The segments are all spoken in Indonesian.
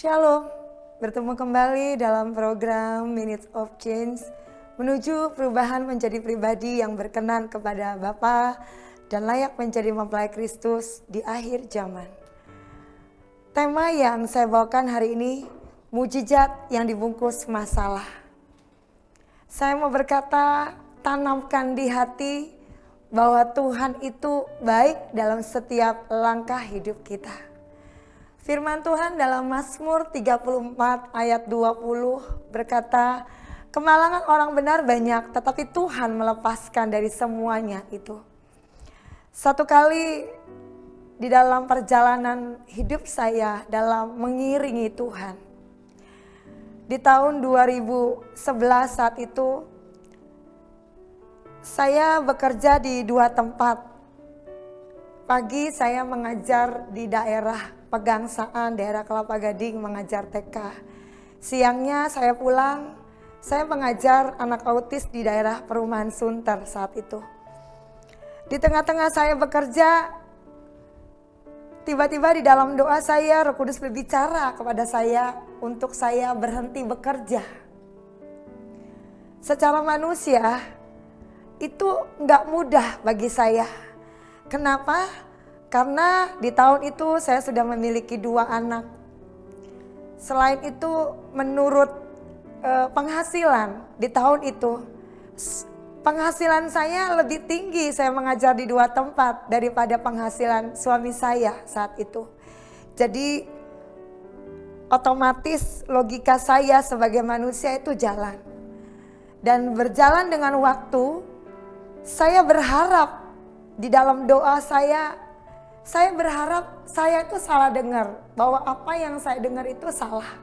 Shalom, bertemu kembali dalam program Minutes of Change menuju perubahan menjadi pribadi yang berkenan kepada Bapa dan layak menjadi mempelai Kristus di akhir zaman. Tema yang saya bawakan hari ini, mujizat yang dibungkus masalah. Saya mau berkata, tanamkan di hati bahwa Tuhan itu baik dalam setiap langkah hidup kita. Firman Tuhan dalam Mazmur 34 ayat 20 berkata, kemalangan orang benar banyak tetapi Tuhan melepaskan dari semuanya itu. Satu kali di dalam perjalanan hidup saya dalam mengiringi Tuhan. Di tahun 2011 saat itu saya bekerja di dua tempat. Pagi saya mengajar di daerah Pegangsaan, daerah Kelapa Gading mengajar TK. Siangnya saya pulang, saya mengajar anak autis di daerah Perumahan Sunter saat itu. Di tengah-tengah saya bekerja, tiba-tiba di dalam doa saya, Roh Kudus berbicara kepada saya untuk saya berhenti bekerja. Secara manusia, itu gak mudah bagi saya. Kenapa? Karena di tahun itu saya sudah memiliki 2 anak. Selain itu menurut penghasilan di tahun itu, penghasilan saya lebih tinggi saya mengajar di 2 tempat daripada penghasilan suami saya saat itu. Jadi otomatis logika saya sebagai manusia itu jalan. Dan berjalan dengan waktu, saya berharap di dalam doa saya berharap saya itu salah dengar, bahwa apa yang saya dengar itu salah.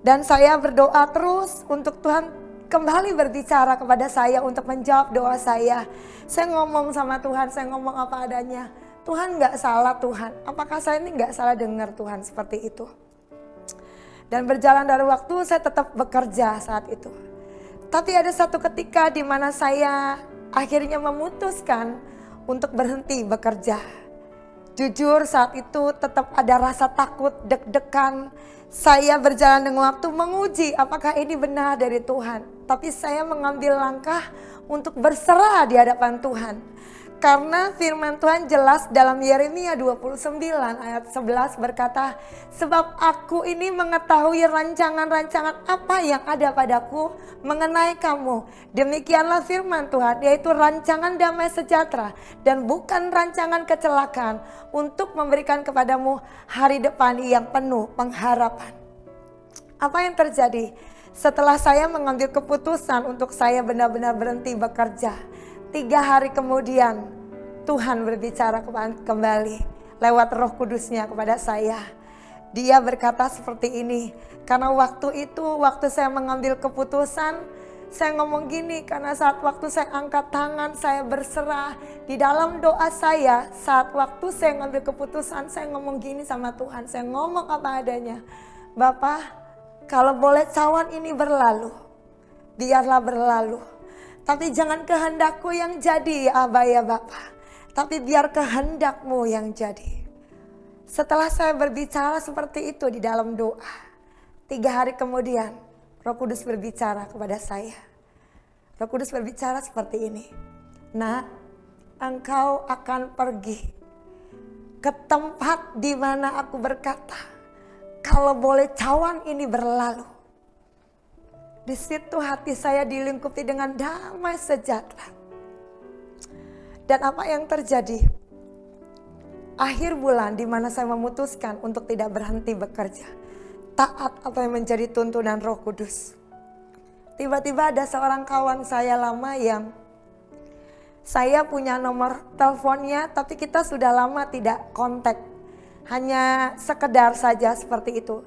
Dan saya berdoa terus untuk Tuhan kembali berbicara kepada saya untuk menjawab doa saya. Saya ngomong sama Tuhan, saya ngomong apa adanya. Tuhan gak salah Tuhan, apakah saya ini gak salah dengar Tuhan seperti itu. Dan berjalan dari waktu saya tetap bekerja saat itu. Tapi ada satu ketika di mana saya akhirnya memutuskan untuk berhenti bekerja. Jujur saat itu tetap ada rasa takut, deg-degan. Saya berjalan dengan waktu menguji apakah ini benar dari Tuhan. Tapi saya mengambil langkah untuk berserah di hadapan Tuhan. Karena firman Tuhan jelas dalam Yeremia 29 ayat 11 berkata, sebab aku ini mengetahui rancangan-rancangan apa yang ada padaku mengenai kamu. Demikianlah firman Tuhan, yaitu rancangan damai sejahtera dan bukan rancangan kecelakaan, untuk memberikan kepadamu hari depan yang penuh pengharapan. Apa yang terjadi? Setelah saya mengambil keputusan untuk saya benar-benar berhenti bekerja, 3 hari kemudian Tuhan berbicara kembali lewat Roh Kudusnya kepada saya. Dia berkata seperti ini, karena waktu itu waktu saya mengambil keputusan, saya ngomong gini, karena saat waktu saya angkat tangan, saya berserah di dalam doa saya, saat waktu saya ngambil keputusan, saya ngomong gini sama Tuhan, saya ngomong apa adanya. Bapak, kalau boleh cawan ini berlalu, biarlah berlalu. Tapi jangan kehendakku yang jadi ya Abah ya Bapak. Tapi biar kehendakmu yang jadi. Setelah saya berbicara seperti itu di dalam doa. 3 hari kemudian Roh Kudus berbicara kepada saya. Roh Kudus berbicara seperti ini. Nak, engkau akan pergi ke tempat di mana aku berkata, kalau boleh cawan ini berlalu. Di situ hati saya dilingkupi dengan damai sejahtera. Dan apa yang terjadi? Akhir bulan di mana saya memutuskan untuk tidak berhenti bekerja. Taat apa yang menjadi tuntunan Roh Kudus. Tiba-tiba ada seorang kawan saya lama yang saya punya nomor teleponnya, tapi kita sudah lama tidak kontak. Hanya sekedar saja seperti itu.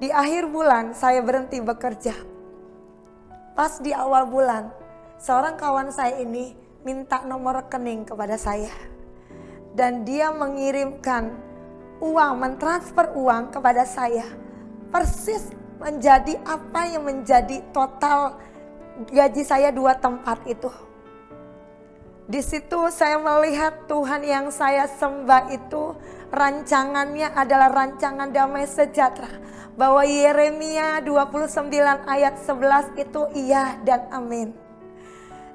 Di akhir bulan saya berhenti bekerja. Pas di awal bulan, seorang kawan saya ini minta nomor rekening kepada saya. Dan dia mengirimkan uang, mentransfer uang kepada saya. Persis menjadi apa yang menjadi total gaji saya 2 tempat itu. Di situ saya melihat Tuhan yang saya sembah itu rancangannya adalah rancangan damai sejahtera. Bahwa Yeremia 29 ayat 11 itu iya dan amin.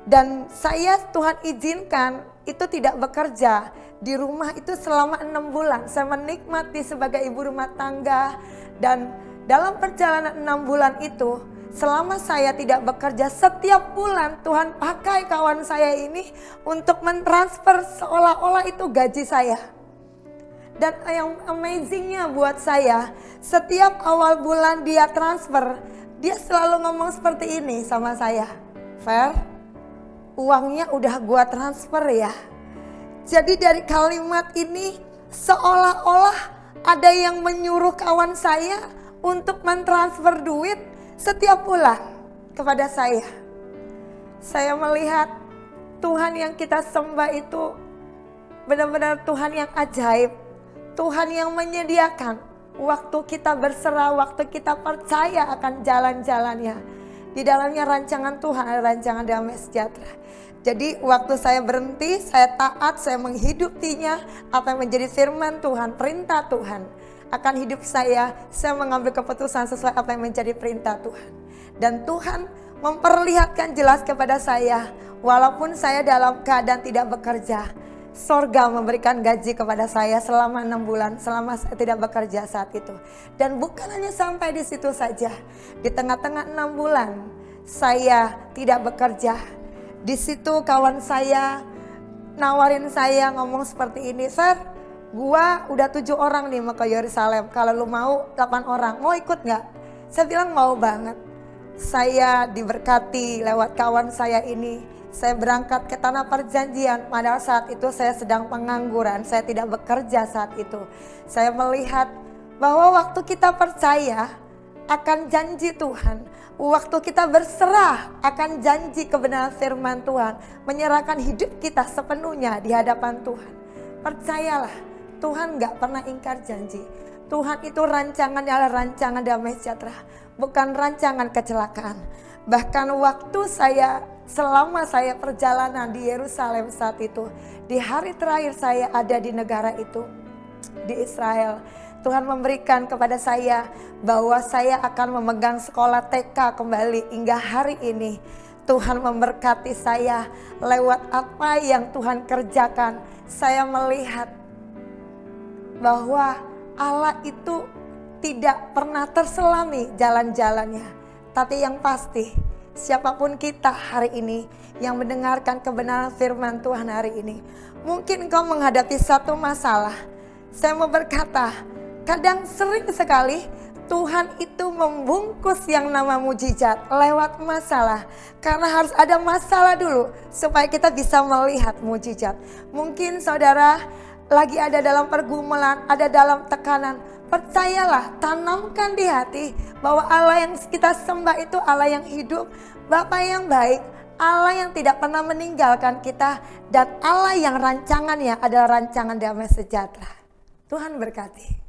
Dan saya Tuhan izinkan itu tidak bekerja di rumah itu selama 6 bulan. Saya menikmati sebagai ibu rumah tangga. Dan dalam perjalanan 6 bulan itu, selama saya tidak bekerja, setiap bulan Tuhan pakai kawan saya ini untuk mentransfer seolah-olah itu gaji saya. Dan yang amazingnya buat saya, setiap awal bulan dia transfer, dia selalu ngomong seperti ini sama saya. Fer, uangnya udah gua transfer ya. Jadi dari kalimat ini seolah-olah ada yang menyuruh kawan saya untuk mentransfer duit setiap bulan kepada saya. Saya melihat Tuhan yang kita sembah itu benar-benar Tuhan yang ajaib. Tuhan yang menyediakan waktu kita berserah, waktu kita percaya akan jalan-jalannya. Di dalamnya rancangan Tuhan ada rancangan damai sejahtera. Jadi waktu saya berhenti, saya taat, saya menghiduptinya apa yang menjadi firman Tuhan, perintah Tuhan akan hidup saya mengambil keputusan sesuai apa yang menjadi perintah Tuhan. Dan Tuhan memperlihatkan jelas kepada saya, walaupun saya dalam keadaan tidak bekerja, sorga memberikan gaji kepada saya selama 6 bulan, selama saya tidak bekerja saat itu. Dan bukan hanya sampai di situ saja, di tengah-tengah 6 bulan saya tidak bekerja. Di situ kawan saya nawarin saya ngomong seperti ini, Fer, gua udah 7 orang nih mau ke Yerusalem, kalau lu mau 8 orang, mau ikut gak? Saya bilang mau banget. Saya diberkati lewat kawan saya ini, saya berangkat ke tanah perjanjian. Padahal saat itu saya sedang pengangguran, saya tidak bekerja saat itu. Saya melihat bahwa waktu kita percaya akan janji Tuhan, waktu kita berserah akan janji kebenaran firman Tuhan, menyerahkan hidup kita sepenuhnya di hadapan Tuhan. Percayalah, Tuhan gak pernah ingkar janji. Tuhan itu rancangannya adalah rancangan damai sejahtera, bukan rancangan kecelakaan. Bahkan waktu selama saya perjalanan di Yerusalem saat itu, di hari terakhir saya ada di negara itu, di Israel, Tuhan memberikan kepada saya bahwa saya akan memegang sekolah TK kembali hingga hari ini. Tuhan memberkati saya lewat apa yang Tuhan kerjakan. Saya melihat bahwa Allah itu tidak pernah terselami jalan-jalannya. Tapi yang pasti, siapapun kita hari ini yang mendengarkan kebenaran firman Tuhan hari ini, mungkin engkau menghadapi satu masalah. Saya mau berkata, kadang sering sekali Tuhan itu membungkus yang nama mujizat lewat masalah. Karena harus ada masalah dulu supaya kita bisa melihat mujizat. Mungkin saudara lagi ada dalam pergumulan, ada dalam tekanan. Percayalah, tanamkan di hati bahwa Allah yang kita sembah itu Allah yang hidup, Bapa yang baik, Allah yang tidak pernah meninggalkan kita, dan Allah yang rancangannya adalah rancangan damai sejahtera. Tuhan berkati.